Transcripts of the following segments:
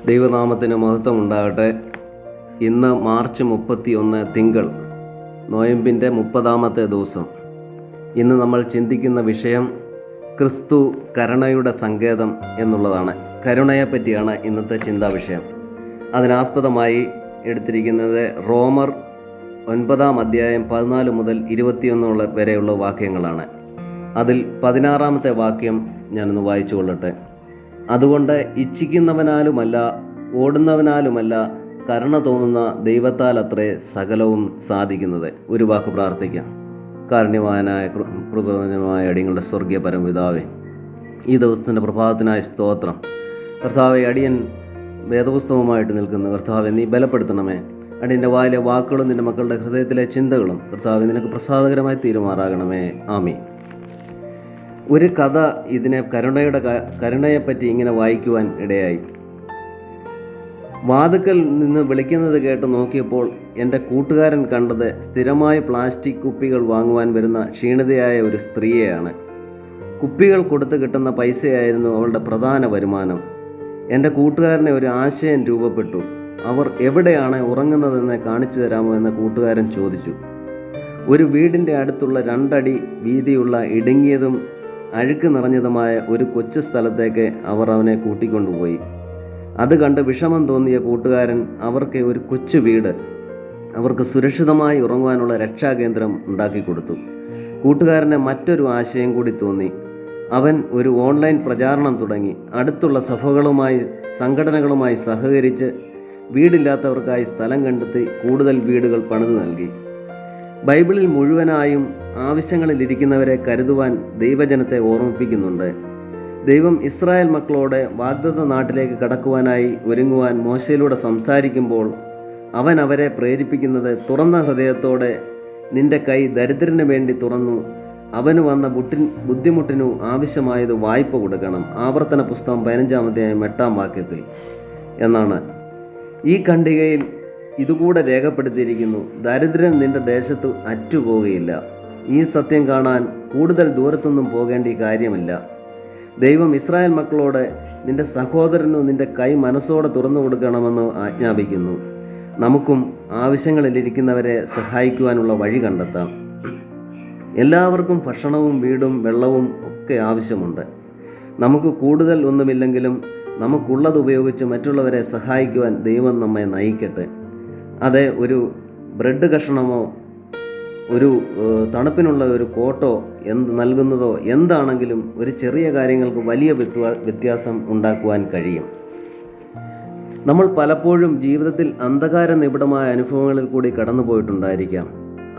ദൈവനാമത്തിന് മഹത്വം ഉണ്ടാകട്ടെ. ഇന്ന് മാർച്ച് 31 തിങ്കൾ, നോയമ്പിൻ്റെ 30-ാമത്തെ ദിവസം. ഇന്ന് നമ്മൾ ചിന്തിക്കുന്ന വിഷയം ക്രിസ്തു കരുണയുടെ സങ്കേതം എന്നുള്ളതാണ്. കരുണയെപ്പറ്റിയാണ് ഇന്നത്തെ ചിന്താ വിഷയം. അതിനാസ്പദമായി എടുത്തിരിക്കുന്നത് റോമർ 9-ാം അധ്യായം 14 മുതൽ 21 വരെയുള്ള വാക്യങ്ങളാണ്. അതിൽ 16-ാമത്തെ വാക്യം ഞാനൊന്ന് വായിച്ചു കൊള്ളട്ടെ. അതുകൊണ്ട് ഇച്ഛിക്കുന്നവനാലുമല്ല, ഓടുന്നവനാലുമല്ല, കരുണ തോന്നുന്ന ദൈവത്താൽ അത്രേ സകലവും സാധിക്കുന്നത്. ഒരു വാക്ക് പ്രാർത്ഥിക്കാം. കാരുണ്യവാനായ കൃപനിധനായ അടിയങ്ങളുടെ സ്വർഗീയ പരമപിതാവേ, ഈ ദിവസത്തിൻ്റെ പ്രഭാതത്തിനായ സ്തോത്രം. കർത്താവെ, അടിയൻ വേദപുസ്തകവുമായിട്ട് നിൽക്കുന്നു. കർത്താവെ, നീ ബലപ്പെടുത്തണമേ. അടിയൻ്റെ വായിലെ വാക്കുകളും നിൻ്റെ മക്കളുടെ ഹൃദയത്തിലെ ചിന്തകളും കർത്താവെ നിനക്ക് പ്രസാദകരമായി തീരുമാറാകണമേ. ആമീൻ. ഒരു കഥ ഇതിനെ കരുണയെപ്പറ്റി ഇങ്ങനെ വായിക്കുവാൻ ഇടയായി. വാതുക്കൽ നിന്ന് വിളിക്കുന്നത് കേട്ട് നോക്കിയപ്പോൾ എൻ്റെ കൂട്ടുകാരൻ കണ്ടത് സ്ഥിരമായി പ്ലാസ്റ്റിക് കുപ്പികൾ വാങ്ങുവാൻ വരുന്ന ക്ഷീണിതയായ ഒരു സ്ത്രീയെയാണ്. കുപ്പികൾ കൊടുത്ത് കിട്ടുന്ന പൈസയായിരുന്നു അവളുടെ പ്രധാന വരുമാനം. എൻ്റെ കൂട്ടുകാരനെ ഒരു ആശയം രൂപപ്പെട്ടു. അവർ എവിടെയാണ് ഉറങ്ങുന്നതെന്ന് കാണിച്ചു തരാമോ എന്ന് കൂട്ടുകാരൻ ചോദിച്ചു. ഒരു വീടിൻ്റെ അടുത്തുള്ള 2 അടി വീതിയുള്ള ഇടുങ്ങിയതും അഴുക്ക് നിറഞ്ഞതുമായ ഒരു കൊച്ചു സ്ഥലത്തേക്ക് അവർ അവനെ കൂട്ടിക്കൊണ്ടുപോയി. അത് കണ്ട് വിഷമം തോന്നിയ കൂട്ടുകാരൻ അവർക്ക് ഒരു കൊച്ചു വീട്, അവർക്ക് സുരക്ഷിതമായി ഉറങ്ങുവാനുള്ള രക്ഷാകേന്ദ്രം ഉണ്ടാക്കിക്കൊടുത്തു. കൂട്ടുകാരന് മറ്റൊരു ആശയം കൂടി തോന്നി. അവൻ ഒരു ഓൺലൈൻ പ്രചാരണം തുടങ്ങി. അടുത്തുള്ള സഭകളുമായി, സംഘടനകളുമായി സഹകരിച്ച് വീടില്ലാത്തവർക്കായി സ്ഥലം കണ്ടെത്തി കൂടുതൽ വീടുകൾ പണിതു നൽകി. ബൈബിളിൽ മുഴുവനായും ആവശ്യങ്ങളിലിരിക്കുന്നവരെ കരുതുവാൻ ദൈവജനത്തെ ഓർമ്മിപ്പിക്കുന്നുണ്ട്. ദൈവം ഇസ്രായേൽ മക്കളോട് വാഗ്ദത്ത നാട്ടിലേക്ക് കടക്കുവാനായി ഒരുങ്ങുവാൻ മോശയിലൂടെ സംസാരിക്കുമ്പോൾ അവൻ അവരെ പ്രേരിപ്പിക്കുന്നത്, തുറന്ന ഹൃദയത്തോടെ നിന്റെ കൈ ദരിദ്രന് വേണ്ടി തുറന്നു, അവന് വന്ന ബുദ്ധിമുട്ടിനു ആവശ്യമായത് വായ്പ കൊടുക്കണം. ആവർത്തന പുസ്തകം 15-ാം അധ്യായം 8-ാം വാക്യത്തിൽ എന്നാണ്. ഈ ഖണ്ഡികയിൽ ഇതുകൂടെ രേഖപ്പെടുത്തിയിരിക്കുന്നു: ദരിദ്രൻ നിന്റെ ദേശത്ത് അറ്റുപോകുകയില്ല. ഈ സത്യം കാണാൻ കൂടുതൽ ദൂരത്തൊന്നും പോകേണ്ട കാര്യമില്ല. ദൈവം ഇസ്രായേൽ മക്കളോട് നിന്റെ സഹോദരനു നിന്റെ കൈ മനസ്സോടെ തുറന്നു കൊടുക്കണമെന്ന് ആജ്ഞാപിക്കുന്നു. നമുക്കും ആവശ്യങ്ങളിലിരിക്കുന്നവരെ സഹായിക്കുവാനുള്ള വഴി കണ്ടെത്താം. എല്ലാവർക്കും ഭക്ഷണവും വീടും വെള്ളവും ഒക്കെ ആവശ്യമുണ്ട്. നമുക്ക് കൂടുതൽ ഒന്നുമില്ലെങ്കിലും നമുക്കുള്ളത് ഉപയോഗിച്ച് മറ്റുള്ളവരെ സഹായിക്കുവാൻ ദൈവം നമ്മെ നയിക്കട്ടെ. അത് ഒരു ബ്രെഡ് കഷണമോ ഒരു തണുപ്പിനുള്ള ഒരു കോട്ടോ നൽകുന്നതോ എന്താണെങ്കിലും ഒരു ചെറിയ കാര്യങ്ങൾക്ക് വലിയ വ്യത്യാസം ഉണ്ടാക്കുവാൻ കഴിയും. നമ്മൾ പലപ്പോഴും ജീവിതത്തിൽ അന്ധകാര നിബിഡമായ അനുഭവങ്ങളിൽ കൂടി കടന്നു പോയിട്ടുണ്ടായിരിക്കാം.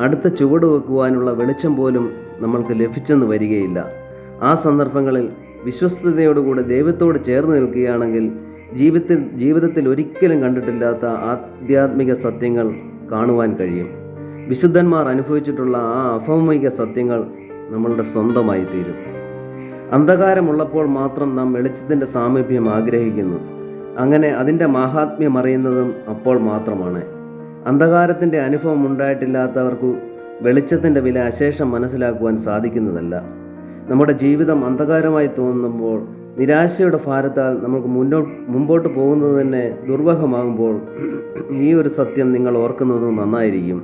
അടുത്ത ചുവട് വെക്കുവാനുള്ള വെളിച്ചം പോലും നമ്മൾക്ക് ലഭിച്ചെന്ന് വരികയില്ല. ആ സന്ദർഭങ്ങളിൽ വിശ്വസ്തയോടുകൂടി ദൈവത്തോട് ചേർന്ന് നിൽക്കുകയാണെങ്കിൽ ജീവിതത്തിൽ ഒരിക്കലും കണ്ടിട്ടില്ലാത്ത ആധ്യാത്മിക സത്യങ്ങൾ കാണുവാൻ കഴിയും. വിശുദ്ധന്മാർ അനുഭവിച്ചിട്ടുള്ള ആ അഭൗമിക സത്യങ്ങൾ നമ്മളുടെ സ്വന്തമായി തീരും. അന്ധകാരമുള്ളപ്പോൾ മാത്രം നാം വെളിച്ചത്തിൻ്റെ സാമീപ്യം ആഗ്രഹിക്കുന്നു. അങ്ങനെ അതിൻ്റെ മാഹാത്മ്യം അറിയുന്നതും അപ്പോൾ മാത്രമാണ്. അന്ധകാരത്തിൻ്റെ അനുഭവം ഉണ്ടായിട്ടില്ലാത്തവർക്ക് വെളിച്ചത്തിൻ്റെ വില അശേഷം മനസ്സിലാക്കുവാൻ സാധിക്കുന്നതല്ല. നമ്മുടെ ജീവിതം അന്ധകാരമായി തോന്നുമ്പോൾ, നിരാശയുടെ ഭാരത്താൽ നമുക്ക് മുമ്പോട്ട് പോകുന്നത് തന്നെ ദുർവഹമാകുമ്പോൾ ഈ ഒരു സത്യം നിങ്ങൾ ഓർക്കുന്നതും നന്നായിരിക്കും.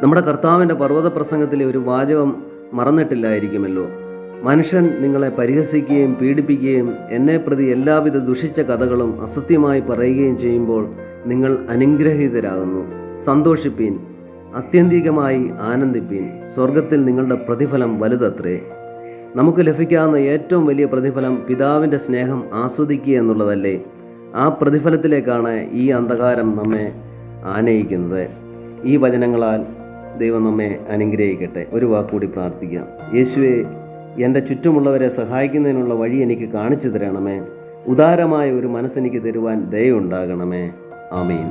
നമ്മുടെ കർത്താവിൻ്റെ പർവ്വത പ്രസംഗത്തിലെ ഒരു വാചകം മറന്നിട്ടില്ലായിരിക്കുമല്ലോ: മനുഷ്യൻ നിങ്ങളെ പരിഹസിക്കുകയും പീഡിപ്പിക്കുകയും എന്നെ പ്രതി എല്ലാവിധ ദുഷിച്ച കഥകളും അസത്യമായി പറയുകയും ചെയ്യുമ്പോൾ നിങ്ങൾ അനുഗ്രഹീതരാകുന്നു. സന്തോഷിപ്പീൻ, ആത്യന്തികമായി ആനന്ദിപ്പീൻ, സ്വർഗത്തിൽ നിങ്ങളുടെ പ്രതിഫലം വലുതത്രേ. നമുക്ക് ലഭിക്കാവുന്ന ഏറ്റവും വലിയ പ്രതിഫലം പിതാവിൻ്റെ സ്നേഹം ആസ്വദിക്കുക എന്നുള്ളതല്ലേ? ആ പ്രതിഫലത്തിലേക്കാണ് ഈ അന്ധകാരം നമ്മെ ആനയിക്കുന്നത്. ഈ വചനങ്ങളാൽ ദൈവം നമ്മെ അനുഗ്രഹിക്കട്ടെ. ഒരു വാക്കുകൂടി പ്രാർത്ഥിക്കാം. യേശുവേ, എൻ്റെ ചുറ്റുമുള്ളവരെ സഹായിക്കുന്നതിനുള്ള വഴി എനിക്ക് കാണിച്ചു തരണമേ. ഉദാരമായ ഒരു മനസ്സെനിക്ക് തരുവാൻ ദയയുണ്ടാകണമേ. ആമീൻ.